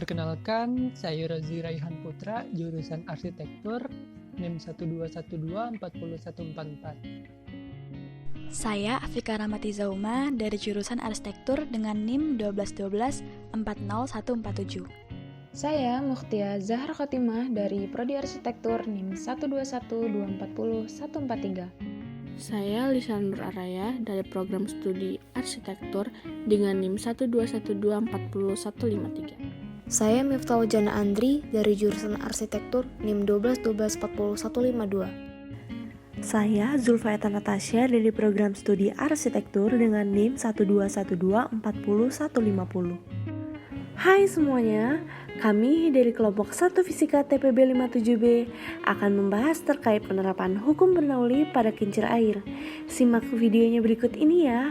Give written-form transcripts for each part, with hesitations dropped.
Perkenalkan, saya Razi Raihan Putra, jurusan Arsitektur, NIM 12124144. Saya Afika Rahmati Zauma dari jurusan Arsitektur dengan NIM 121240147. Saya Mukhtia Zahra Khotimah dari Prodi Arsitektur NIM 1212401443. Saya Lisanur Araya dari program studi Arsitektur dengan NIM 121240153. Saya Miftahul Jana Andri dari jurusan Arsitektur NIM 121240152. Saya Zulfaeta Natasha dari program studi Arsitektur dengan NIM 121240150. Hai semuanya, kami dari kelompok 1 Fisika TPB 57B akan membahas terkait penerapan hukum Bernoulli pada kincir air. Simak videonya berikut ini ya.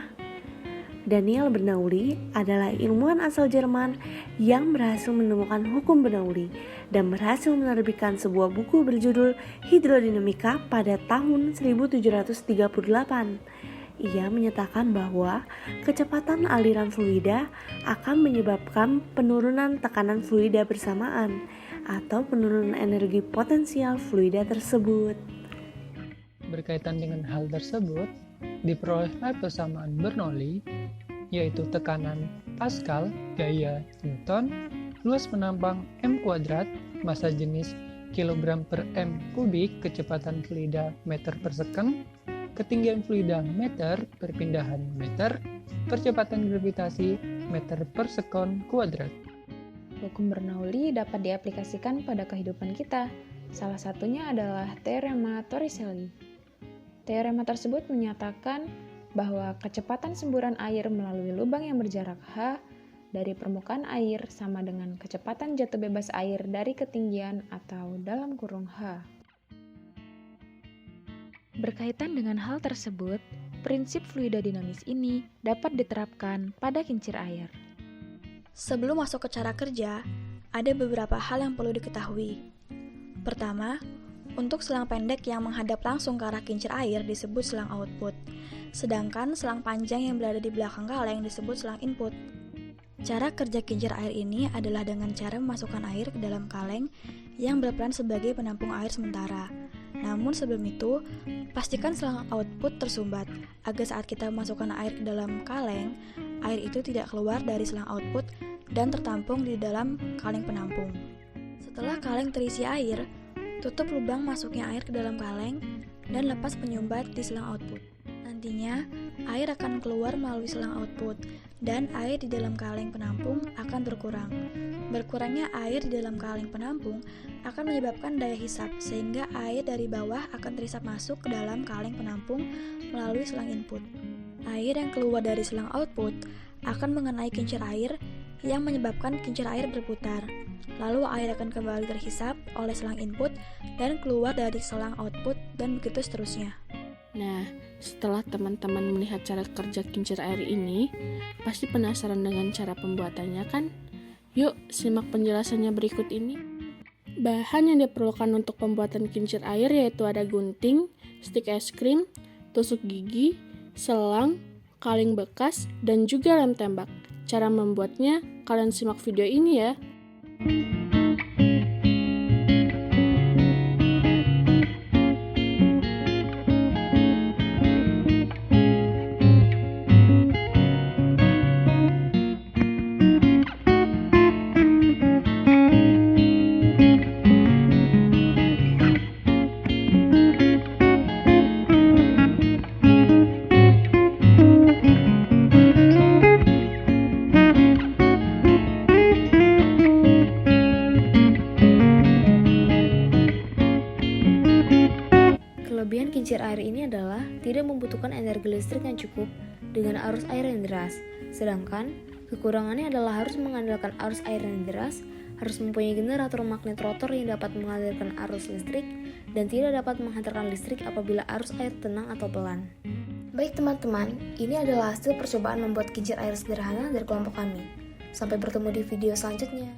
Daniel Bernoulli adalah ilmuwan asal Jerman yang berhasil menemukan hukum Bernoulli dan berhasil menerbitkan sebuah buku berjudul Hidrodinamika pada tahun 1738. Ia menyatakan bahwa kecepatan aliran fluida akan menyebabkan penurunan tekanan fluida bersamaan atau penurunan energi potensial fluida tersebut. Berkaitan dengan hal tersebut, diperolehlah persamaan Bernoulli, yaitu tekanan Pascal, gaya Newton, luas penampang m², massa jenis kilogram per m kubik, kecepatan fluida meter per second, ketinggian fluida meter, perpindahan meter, percepatan gravitasi meter per sekon kuadrat. Hukum Bernoulli dapat diaplikasikan pada kehidupan kita. Salah satunya adalah teorema Torricelli. Teorema tersebut menyatakan bahwa kecepatan semburan air melalui lubang yang berjarak h dari permukaan air sama dengan kecepatan jatuh bebas air dari ketinggian atau dalam kurung h. Berkaitan dengan hal tersebut, prinsip fluida dinamis ini dapat diterapkan pada kincir air. Sebelum masuk ke cara kerja, ada beberapa hal yang perlu diketahui. Pertama, untuk selang pendek yang menghadap langsung ke arah kincir air disebut selang output, sedangkan selang panjang yang berada di belakang kaleng disebut selang input. Cara kerja kincir air ini adalah dengan cara memasukkan air ke dalam kaleng yang berperan sebagai penampung air sementara. Namun sebelum itu, pastikan selang output tersumbat, agar saat kita memasukkan air ke dalam kaleng, air itu tidak keluar dari selang output dan tertampung di dalam kaleng penampung. Setelah kaleng terisi air, tutup lubang masuknya air ke dalam kaleng dan lepas penyumbat di selang output. Nantinya, air akan keluar melalui selang output dan air di dalam kaleng penampung akan berkurang. Berkurangnya air di dalam kaleng penampung akan menyebabkan daya hisap, sehingga air dari bawah akan terisap masuk ke dalam kaleng penampung melalui selang input. Air yang keluar dari selang output akan mengenai kincir air yang menyebabkan kincir air berputar. Lalu air akan kembali terhisap oleh selang input dan keluar dari selang output dan begitu seterusnya. Nah, setelah teman-teman melihat cara kerja kincir air ini, pasti penasaran dengan cara pembuatannya kan? Yuk, simak penjelasannya berikut ini. Bahan yang diperlukan untuk pembuatan kincir air yaitu ada gunting, stik es krim, tusuk gigi, selang, kaleng bekas, dan juga lem tembak. Cara membuatnya, kalian simak video ini ya. Kelebihan kincir air ini adalah tidak membutuhkan energi listrik yang cukup dengan arus air yang deras. Sedangkan kekurangannya adalah harus mengandalkan arus air yang deras, harus mempunyai generator magnet rotor yang dapat menghadirkan arus listrik dan tidak dapat menghantarkan listrik apabila arus air tenang atau pelan. Baik teman-teman, ini adalah hasil percobaan membuat kincir air sederhana dari kelompok kami. Sampai bertemu di video selanjutnya.